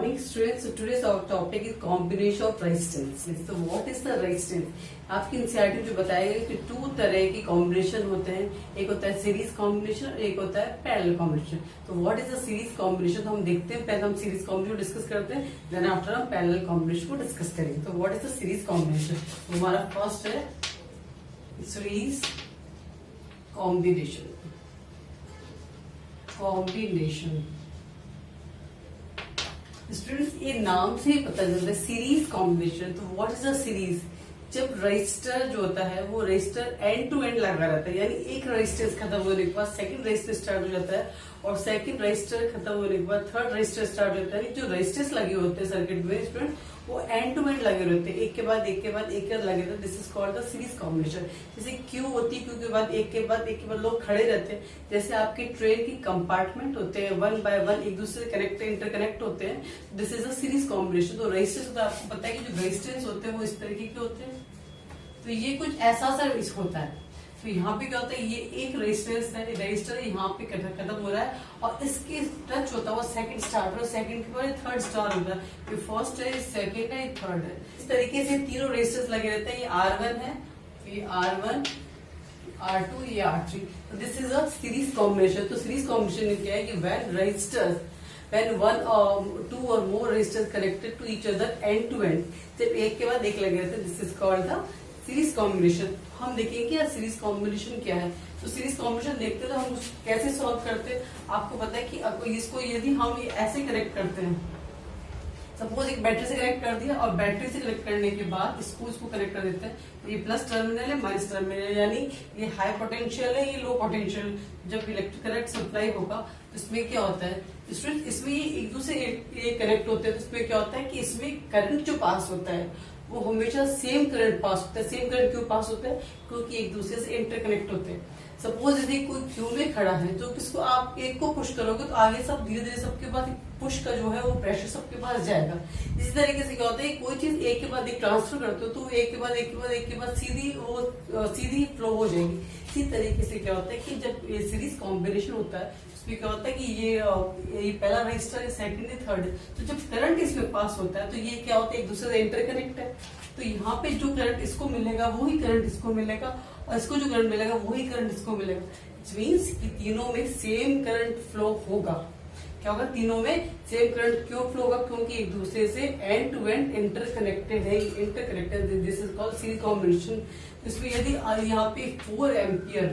morning students. So today's our topic is combination of resistance. So what is the resistance? आपकी NCERT जो बताएगा कि to तरह की कॉम्बिनेशन होते हैं. एक होता है सीरीज कॉम्बिनेशन, एक होता है पैरेलल कॉम्बिनेशन. तो what is the series combination तो हम देखते हैं. पहले हम सीरीज कॉम्बिनेशन डिस्कस करते हैं, देन आफ्टर हम पैरेलल कॉम्बिनेशन को डिस्कस करेंगे. तो what is the series combination? तो हमारा फर्स्ट है सीरीज कॉम्बिनेशन. स्टूडेंट्स ये नाम से ही पता चलता है सीरीज कॉम्बिनेशन. तो व्हाट इज द सीरीज? जब रजिस्टर जो होता है वो रजिस्टर एंड टू एंड लगा रहता है, यानी एक रजिस्टेंस खत्म होने के बाद सेकंड रजिस्टर स्टार्ट हो जाता है और सेकंड रजिस्टर खत्म होने के बाद थर्ड रजिस्टर स्टार्ट हो जाता है. जो रजिस्टर्स लगे होते हैं सर्किट में स्टूडेंट वो एंड टू एंड लगे रहते हैं, एक के बाद एक के बाद एक लगे रहते हैं. This is called the series combination. जैसे क्यू होती है, क्यू के बाद एक के बाद एक के बाद लोग खड़े रहते हैं. जैसे आपके ट्रेन की कंपार्टमेंट होते हैं, वन बाय वन एक दूसरे से कनेक्ट इंटरकनेक्ट होते हैं. This is a series combination. तो रजिस्टर्स होता है, आपको पता है कि जो रजिस्टेंस होते हैं वो इस तरीके के होते हैं. तो ये कुछ ऐसा सा होता है. तो यहाँ पे क्या होता है, ये एक रेजिस्टेंस है, रजिस्टर यहाँ पे खत्म हो रहा है और इसके टच होता है वो सेकंड स्टार्ट और सेकंड के बाद थर्ड स्टार्ट होता है. ये फर्स्ट है, सेकंड है, थर्ड है. इस तरीके से तीनों रेजिस्टर्स लगे रहते हैं. ये R1 है, ये R1, R2, ये R3. This is a series combination. तो सीरीज कॉम्बिनेशन में क्या है कि when resistors when one or two or more resistors connected to each other end to end, जब एक के बाद एक लगे रहते हैं, this is called the series combination. हम देखेंगे यार सीरीज कॉम्बिनेशन क्या है. तो सीरीज कॉम्बिनेशन देखते हैं तो हम कैसे सॉल्व करते हैं. आपको पता है कि इसको यदि हम ये ऐसे कनेक्ट करते हैं, सपोज एक बैटरी से कनेक्ट कर दिया और बैटरी से कनेक्ट करने के बाद इसको कनेक्ट कर देते हैं. तो ये प्लस टर्मिनल है, माइनस टर्मिनल है, यानी ये हाई पोटेंशियल है, ये लो पोटेंशियल. जब इलेक्ट्रिक करंट सप्लाई होगा तो इसमें क्या होता है स्टूडेंट, इसमें एक दूसरे ये कनेक्ट होते हैं. तो इसमें क्या होता है कि इसमें करंट जो पास होता है वो हमेशा सेम करंट पास होता है. सेम करंट क्यों पास होता है? क्योंकि एक दूसरे से इंटरकनेक्ट होते हैं. सपोज यदि कोई क्यू में खड़ा है तो किसको आप एक को पुश करोगे तो आगे सब धीरे धीरे सबके पास पुश का जो है वो प्रेशर सबके पास जाएगा. इसी तरीके से क्या होता है, कोई चीज एक के बाद एक ट्रांसफर करते हो तो एक के बाद एक के बाद एक के बाद सीधी फ्लो हो जाएगी. इसी तरीके से क्या होता है कि जब ये सीरीज कॉम्बिनेशन होता है उसमें क्या होता है कि ये पहला रजिस्टर है, सेकंड है, थर्ड है. तो जब करंट इसमें पास होता है तो ये क्या होता है, एक दूसरे से इंटरकनेक्ट है. तो यहाँ पे जो करंट इसको मिलेगा वही करंट इसको मिलेगा और इसको जो करंट मिलेगा वही करंट इसको मिलेगा. इट मीन्स कि तीनों में सेम करंट फ्लो होगा. क्या होगा, तीनों में सेम करंट क्यों फ्लो होगा? क्योंकि एक दूसरे से एंड टू एंड इंटरकनेक्टेड है. This is called series combination. इसमें यदि यहाँ पे 4 एम्पियर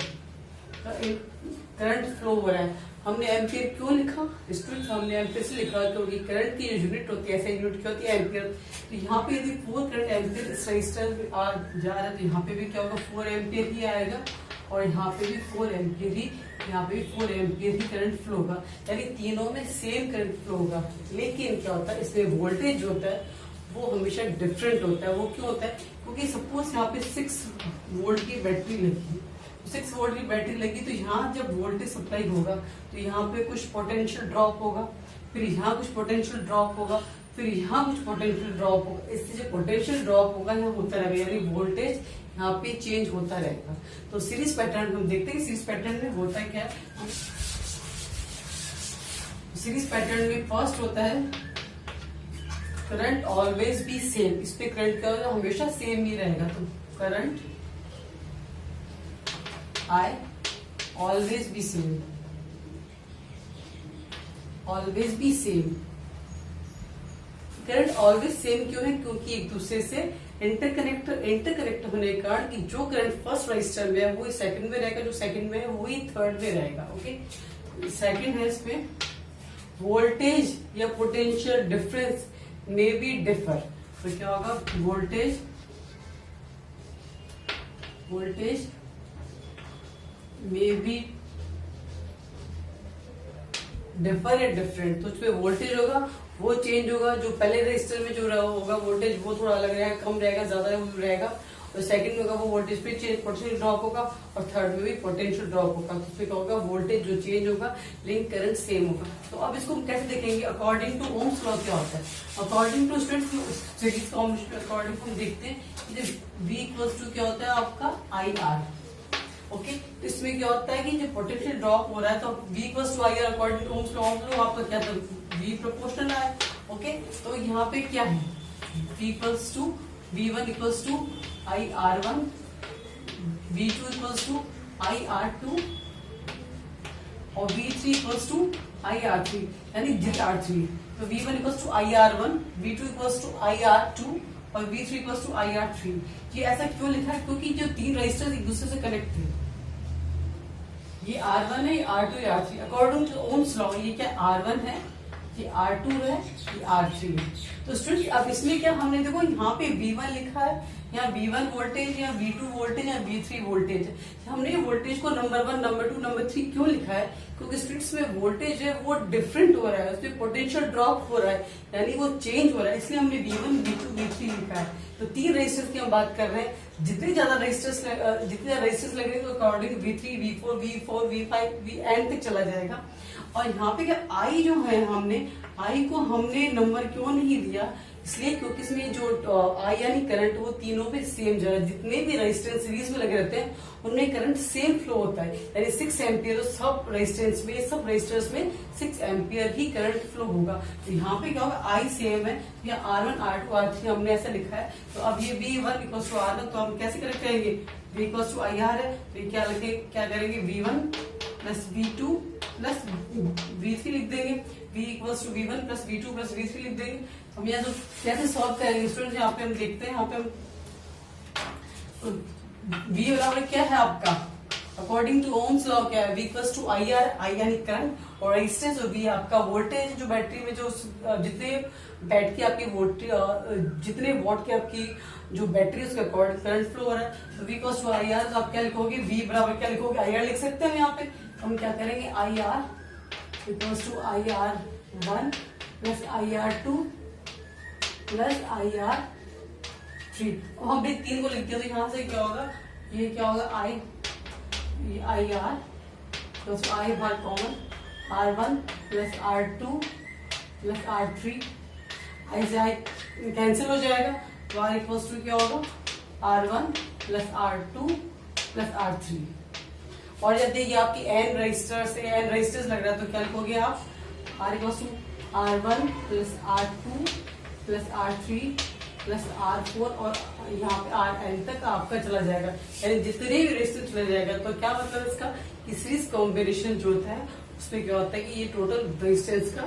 करंट फ्लो हो रहा है, हमने एम्पियर क्यों लिखा स्टूडेंट? हमने एम्पियर से लिखा क्योंकि करंट की जो यूनिट होती है, ऐसे यूनिट क्या होती है, एम्पियर. तो यहाँ पे यदि 4 करंट एम्पियर इस रजिस्टर में जा रहा है तो यहाँ पे भी क्या होगा, 4 एम्पियर ही आएगा और यहाँ पे भी 4 एम्पियर ही, यहाँ पे भी 4 एम्पियर ही करंट फ्लो होगा. यानी तीनों में सेम करंट फ्लो होगा. लेकिन क्या होता है, इसमें वोल्टेज जो होता है वो हमेशा डिफरेंट होता है. वो क्यों होता है? क्योंकि सपोज यहाँ पे 6 वोल्ट की बैटरी लगी, 6 वोल्ट की बैटरी लगी तो यहाँ जब वोल्टेज सप्लाई होगा तो यहाँ पे कुछ पोटेंशियल ड्रॉप होगा, फिर यहाँ कुछ पोटेंशियल ड्रॉप होगा, फिर यहाँ कुछ पोटेंशियल ड्रॉप होगा. इससे जो पोटेंशियल ड्रॉप होगा यहाँ होता रहेगा, यानी वोल्टेज यहाँ पे चेंज होता रहेगा. तो सीरीज पैटर्न हम देखते हैं कि सीरीज पैटर्न में होता है क्या. सीरीज पैटर्न में फर्स्ट होता है करंट ऑलवेज बी सेम. इस पे करंट का हमेशा सेम ही रहेगा. तो current I always be same. Always be same. Current always same क्यों है? क्योंकि एक दूसरे से इंटरकनेक्ट होने के कारण कि जो करंट फर्स्ट रजिस्टर में है वही सेकंड में रहेगा, जो सेकंड में है वही थर्ड में रहेगा. ओके, सेकंड है इसमें वोल्टेज या potential difference may be differ. तो क्या होगा, वोल्टेज मे बी डिफर या डिफरेंट. तो उसमें वोल्टेज होगा वो चेंज होगा. जो पहले रजिस्टर में जो होगा वोल्टेज वो थोड़ा अलग रहेगा, कम रहेगा, ज्यादा रहेगा. और सेकंड में होगा वो वोल्टेज पे चेंज, पोटेंशियल ड्रॉप होगा और थर्ड में भी पोटेंशियल ड्रॉप होगा. तो उसमें क्या होगा, वोल्टेज जो चेंज होगा लेकिन करंट सेम होगा. तो अब इसको हम कैसे देखेंगे, अकॉर्डिंग टू ओम्स लॉ क्या होता है. According to students series combination according to देखते हैं V इक्वल्स टू क्या होता है आपका IR. ओके, तो इसमें क्या होता है कि जब पोटेंशियल ड्रॉप हो रहा है तो V equals to IR according to Ohm's law आपका क्या था, V प्रोपोर्शनल है ओके, तो यहाँ पे क्या है, V1 equals to IR1, V2 equals to IR2 और V3 इक्वल्स टू IR3 यानी ZR3। तो V1 equals to IR1, V2 equals to IR2 और V3 इक्वल्स टू IR3। ये ऐसा क्यों लिखा है, क्योंकि जो तीन रजिस्टर्स एक दूसरे से कनेक्ट थे, ये R1 है, ये R2 है, R3। According to Ohm's law ये क्या R1 है, ये R2 है, ये R3 है। तो स्टूडेंट अब इसमें क्या हमने देखो यहाँ पे V1 लिखा है, यहाँ V1 वोल्टेज या V2 वोल्टेज या V3 वोल्टेज है। हमने वोल्टेज को नंबर 1, नंबर 2, नंबर 3 क्यों लिखा है, क्योंकि स्टूडेंट्स में वोल्टेज है वो डिफरेंट हो रहा है, उसमें पोटेंशियल ड्रॉप हो रहा है, यानी वो चेंज हो रहा है, इसलिए हमने V1, V2, V3 लिखा है। तो तीन रजिस्टर्स की हम बात कर रहे हैं, जितने ज्यादा रजिस्टर्स लगेंगे तो according V3, V4, V4, V5, V and तक चला जाएगा। और यहाँ पे क्या I जो है, I को हमने नंबर क्यों नहीं दिया, इसलिए क्योंकि इसमें जो I यानी करंट वो तीनों पे सेम जो है, जितने भी रेजिस्टेंस सीरीज में लगे रहते हैं उनमें करंट सेम फ्लो होता है, यानी 6 एम्पियर। तो सब रेजिस्टर्स में 6 एम्पियर ही करंट फ्लो होगा। तो यहाँ पे क्या होगा, I सेम है, या R1, R2, R3 हमने ऐसा लिखा है। तो अब ये V1 इक्वल्स टू R1 तो हम कैसे करेक्ट करेंगे, V इक्वल्स टू IR है, तो ये क्या करेंगे V1 plus V2 plus V3 लिख देंगे, V equals to V1 plus V2 plus V3 लिख देंगे। हम यहाँ जो कैसे सॉल्व करेंगे स्टूडेंट, यहाँ पे हम देखते हैं, यहाँ पे हम V बराबर क्या है आपका, अकॉर्डिंग टू ओम्स लॉ क्या है, V equals to IR, I यानी करंट और रेजिस्टेंस, और V आपका वोल्टेज, जो बैटरी में जो जितने बैट की आपकी जितने वॉट की आपकी जो बैटरी है उसके अकॉर्डिंग करंट फ्लो हो रहा है। तो V इक्वल्स टू IR, तो आप क्या लिखोगे, V बराबर क्या लिखोगे, IR लिख सकते हैं यहाँ पे। हम क्या करेंगे, IR equals to IR1 plus IR2 plus IR3। और हमने 3 को लिख दिया, तो यहाँ से क्या होगा, ये क्या होगा, IR plus I bar common, R1 plus R2 plus R3, I से I कैंसिल हो जाएगा, तो R इक्वल्स टू क्या होगा, R1 plus R2 plus R3। और जब ये आपकी n रजिस्टर्स लग रहा है, तो क्या लिखोगे आप, R equals to R1 plus R2 plus R3 plus R4 और यहाँ पे Rn तक आपका चला जाएगा, यानी जितने भी रजिस्टर चला जाएगा। तो क्या मतलब इसका, कि सीरीज कॉम्बिनेशन जो होता है उसमें क्या होता है कि ये टोटल रेजिस्टेंस का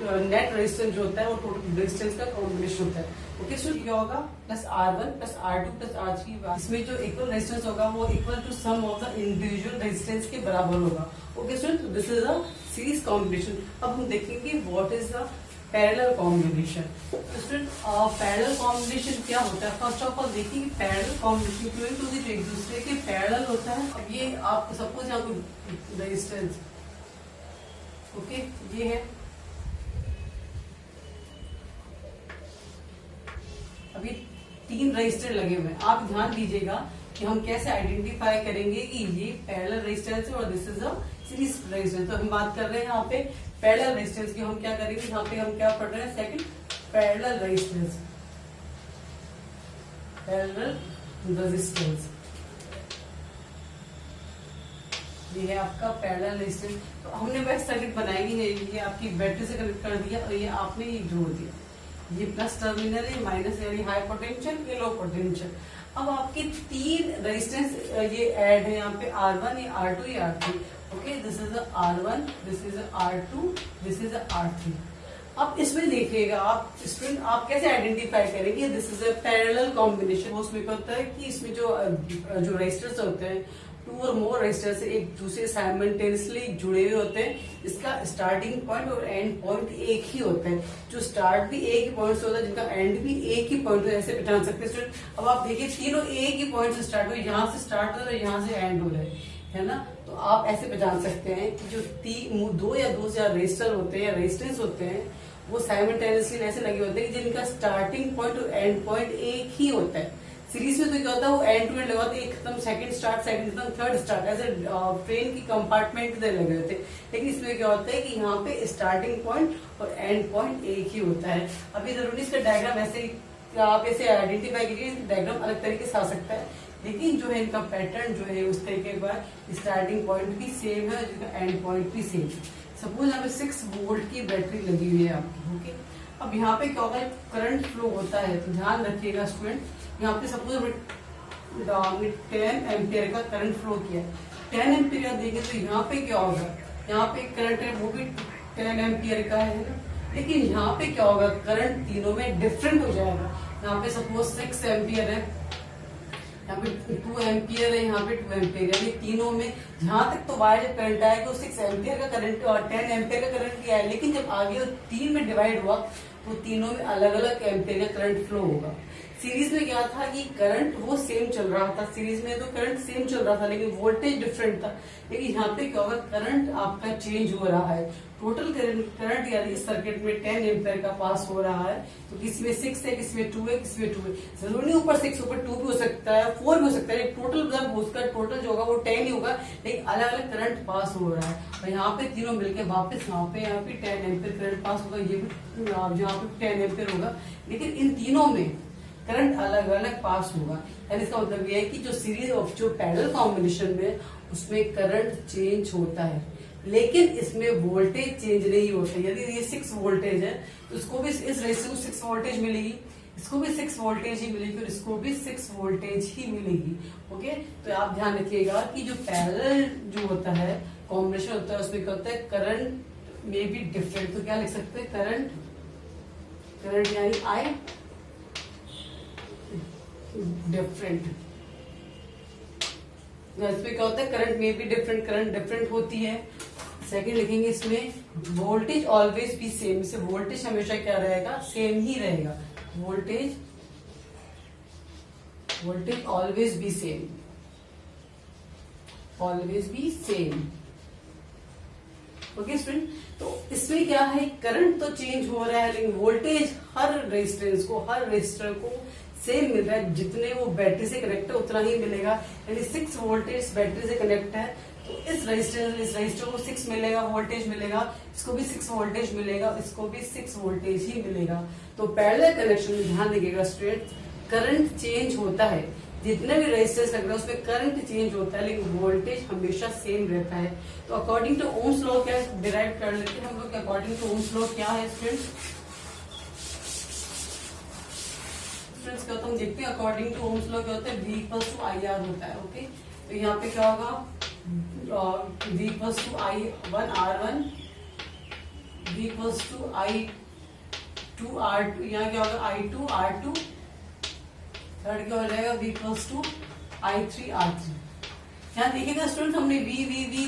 नेट रेजिस्टेंस जो होता है वो टोटल रेजिस्टेंस का कॉम्बिनेशन होता है। ओके, सो क्या होगा, plus R1 plus R2 plus R3, इसमें जो इक्वल रेजिस्टेंस होगा वो equal to sum of the individual resistance के बराबर होगा। Okay student, this is a series combination. अब हम देखेंगे what is the parallel combination. तो स्टूडेंट पैरेलल कॉम्बिनेशन क्या होता है, फर्स्ट ऑफ ऑल देखिए पैरेलल कॉम्बिनेशन क्योंकि जो एक दूसरे के पैरेलल होता है। अब ये आप सपोज यहाँ को रेजिस्टेंस, ओके, ये है, अभी 3 रजिस्टर लगे हुए हैं। आप ध्यान दीजिएगा कि हम कैसे आइडेंटिफाई करेंगे कि ये पैरेलल रेजिस्टेंस है और this is a series resistance. तो हम बात कर रहे हैं यहाँ पे पैरेलल रेजिस्टेंस की। हम क्या करेंगे, यहाँ पे हम क्या पढ़ रहे हैं, सेकंड पैरेलल रेजिस्टेंस, ये है आपका पैरेलल रेजिस्टेंस। तो हमने वैसे सर्किट बनाएंगे, ये आपकी बैटरी से कनेक्ट कर दिया और ये आपने ये जोड़ दिया, ये प्लस टर्मिनल है, माइनस यानी हाई पोटेंशियल, ये लो पोटेंशियल। अब आपके 3 रेजिस्टेंस ये ऐड है यहाँ पे, R1, ये R2, ये R3। Okay, this is R1, this is R2, this is R3। अब इसमें देखिएगा आप स्टूडेंट, आप कैसे आइडेंटिफाई करेंगे this is a parallel combination. उसमें क्या होता है कि इसमें जो रेजिस्टर्स होते हैं, 2 और मोर रेजिस्टर्स एक दूसरे साइमल्टेनियसली जुड़े हुए होते हैं। इसका स्टार्टिंग पॉइंट और एंड पॉइंट एक ही होता है, जो स्टार्ट भी एक ही पॉइंट से होता है, जिनका एंड भी एक ही पॉइंट से, ऐसे पहचान सकते हैं स्टूडेंट। अब आप देखिए तीनों एक ही पॉइंट से स्टार्ट हो, यहाँ से स्टार्ट हो रहा है, यहाँ से एंड हो रहा है ना। तो आप ऐसे पहचान सकते हैं कि जो 2 या 2 से ज्यादा रेजिस्टर होते हैं या रेजिस्टेंस होते हैं वो साइमल्टेनियसली ऐसे लगे होते हैं कि जिनका स्टार्टिंग पॉइंट और एंड पॉइंट एक ही होता है। सीरीज में तो क्या होता है, वो एंड टू एंड लगा होता है, एक खत्म सेकंड स्टार्ट, सेकंड खत्म थर्ड स्टार्ट, ऐसे ट्रेन की कंपार्टमेंट की तरह लगे होते हैं। लेकिन इसमें क्या होता है कि यहाँ पे स्टार्टिंग पॉइंट और एंड पॉइंट एक ही होता है। अभी जरूरी इसका डायग्राम ऐसे आप ऐसे आइडेंटिफाई कीजिए, डायग्राम अलग तरीके से आ सकता है, लेकिन जो है इनका पैटर्न जो है उस तरीके का स्टार्टिंग पॉइंट भी सेम है, एंड पॉइंट भी सेम है। सपोज हमें 6 वोल्ट की बैटरी लगी हुई है आपकी। ओके, अब यहाँ पे क्या होगा, करंट फ्लो होता है, तो ध्यान रखिएगा स्टूडेंट, यहाँ पे सपोज 10 एम्पियर का करंट फ्लो किया, 10 एम्पियर देंगे तो यहाँ पे क्या होगा, यहाँ पे करंट है वो भी 10 एम्पियर का है ना, लेकिन यहाँ पे क्या होगा, करंट तीनों में डिफरेंट हो जाएगा। यहाँ पे सपोज 6 एम्पियर है, यहाँ पे 2 एम्पियर है, यहाँ पे 2 एम्पियर, यानी तीनों में जहां तक तो वायर जब करंट आएगा वो 6 एम्पियर का करंट और 10 एम्पियर का करंट किया है, लेकिन जब आगे वो 3 में डिवाइड हुआ तो तीनों में अलग अलग एम्पियर का करंट फ्लो होगा। सीरीज में क्या था कि करंट वो सेम चल रहा था, सीरीज में तो करंट सेम चल रहा था लेकिन वोल्टेज डिफरेंट था, लेकिन यहाँ पे क्या होगा, करंट आपका चेंज हो रहा है। टोटल करंट यानी इस सर्किट में 10 एम्पियर का पास हो रहा है, तो किसी में 6 है, किसी में 2 है, किसी में 2 है, जरूरी नहीं ऊपर 6 ऊपर 2 भी हो सकता है, 4 भी हो सकता है, टोटल मतलब उसका टोटल जो होगा वो 10 ही होगा, लेकिन अलग अलग करंट पास हो रहा है। और यहाँ पे तीनों मिलकर वापस यहाँ पे 10 एम्पियर करंट पास होगा, ये भी यहाँ पे 10 एम्पियर होगा, लेकिन इन तीनों में करंट अलग अलग पास होगा। यानी इसका मतलब ये है कि जो सीरीज ऑफ जो पैरेलल कॉम्बिनेशन में उसमें करंट चेंज होता है, लेकिन इसमें वोल्टेज चेंज नहीं होता। यदि ये 6 वोल्टेज है तो इसको भी इस रेजिस्टर को 6 वोल्टेज मिलेगी, इसको भी 6 वोल्टेज ही मिलेगी और इसको भी 6 वोल्टेज ही मिलेगी। ओके, तो आप ध्यान रखिएगा कि जो पैरेलल जो होता है कॉम्बिनेशन होता है उसमें क्या होता है, करंट में भी डिफरेंट। तो क्या लिख सकते हैं, करंट यानी आई डिफरेंट। इसमें क्या होता है, करंट में भी डिफरेंट, करंट डिफरेंट होती है। सेकंड लिखेंगे इसमें वोल्टेज ऑलवेज बी सेम, इसे वोल्टेज हमेशा क्या रहेगा, सेम ही रहेगा। Voltage always be same, always be same. Okay student, तो इसमें क्या है, करंट तो चेंज हो रहा है लेकिन वोल्टेज हर रेजिस्टर को सेम मिल रहा है, जितने वो बैटरी से कनेक्ट है उतना ही मिलेगा। यानी 6 वोल्टेज बैटरी से कनेक्ट है तो इस रजिस्टर को 6 मिलेगा, वोल्टेज मिलेगा, इसको भी 6 वोल्टेज मिलेगा, इसको भी 6 वोल्टेज ही मिलेगा। तो पैरेलल कनेक्शन में ध्यान रखिएगा स्टूडेंट, करंट चेंज होता है, जितने भी रेजिस्टेंस लग रहा है उसमें करंट चेंज होता है लेकिन वोल्टेज हमेशा सेम रहता है। तो अकॉर्डिंग टू ओम्स लॉ क्या डिराइव कर लेते हैं हम लोग, अकॉर्डिंग टू ओम्स लॉ क्या है स्टूडेंट्स, क्या होता है हम देखते हैं। अकॉर्डिंग टू ओम्स लॉ क्या होता है, V equals to I R होता है। ओके, तो यहाँ पे क्या होगा, V equals to I1 R1, V equals to I2 R2, यहाँ क्या होगा I2 R2, थर्ड क्या हो जाएगा V equals to I3 R3। यहाँ देखिएगा स्टूडेंट, हमने V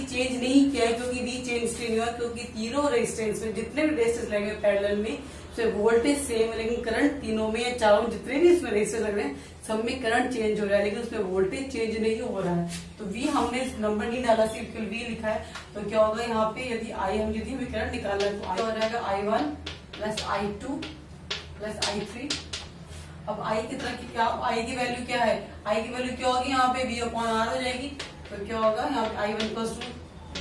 चेंज नहीं किया है क्योंकि V चेंज नहीं हुआ, क्योंकि तीनों रेजिस्टेंस में जितने भी रेजिस्टेंस लगे पैरेलल में वोल्टेज सेम है, लेकिन करंट तीनों में या चारों जितने भी इसमें रेजिस्टेंस लग रहे हैं सब में करंट चेंज हो रहा है लेकिन उसमें वोल्टेज चेंज नहीं हो रहा है। तो V हमने नंबर नहीं डाला, सिर्फ V लिखा है। तो क्या होगा यहाँ पे, यदि हमें करंट निकालना है तो I हो जाएगा I1 plus I2 plus I3। अब I की तरह की क्या, I की वैल्यू क्या है, I की वैल्यू क्या होगी, यहाँ पे V अपॉन R हो जाएगी। तो क्या होगा यहाँ पे I1 equals to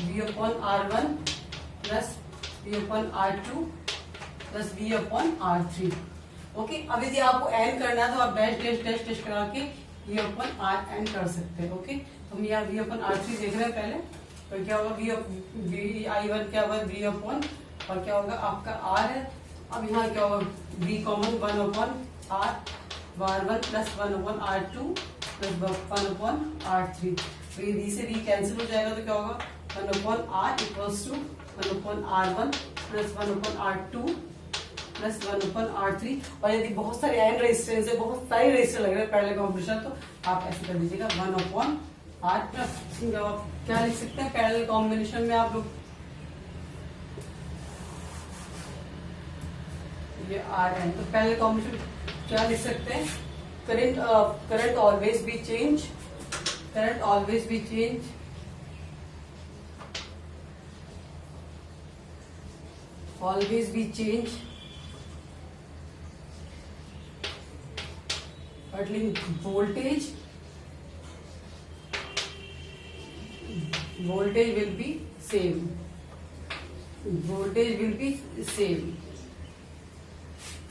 V upon R1 plus V upon R2 plus V upon R3। Okay, अब यदि आपको एन करना है तो आप डैश करा के V अपॉन R एन कर सकते हैं। ओके, तो हम यहाँ V अपॉन R3 देख रहे हैं पहले। तो क्या होगा, I1 क्या होगा V अपॉन, और क्या होगा आपका R है। अब यहाँ क्या होगा, V common 1 upon R1 plus 1 upon R2 plus 1 upon R3। तो ये V से V कैंसिल हो जाएगा, तो क्या होगा 1 upon R equals to 1 upon R1 plus 1 upon R2 plus 1 upon R3। और यदि बहुत सारे एन रेजिस्टेंस है, बहुत सारे रेजिस्टर लग रहे हैं पैरेलल कॉम्बिनेशन, तो आप ऐसे कर दीजिएगा 1 अपॉन R प्लस क्या लिख सकते हैं पैरेलल कॉम्बिनेशन में आप लोग, ये RN। तो पैरेलल कॉम्बिनेशन क्या लिख सकते हैं, current always be change, current always be change, always be change, but voltage will be same, voltage will be same।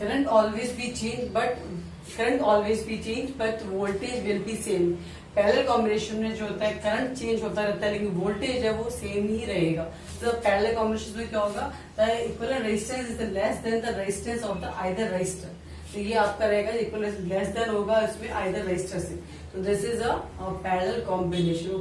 Current always be change but voltage will be same. Parallel combination में जो होता है current change होता रहता है लेकिन voltage है वो सेम ही रहेगा। तो पैरेलल कॉम्बिनेशन में क्या होगा, the equivalent resistance is less than the resistance of the either resistor. तो ये आपका रहेगा इक्विवेलेंट लेस देन होगा इसमें आइदर रेजिस्टर से। तो this is a parallel combination.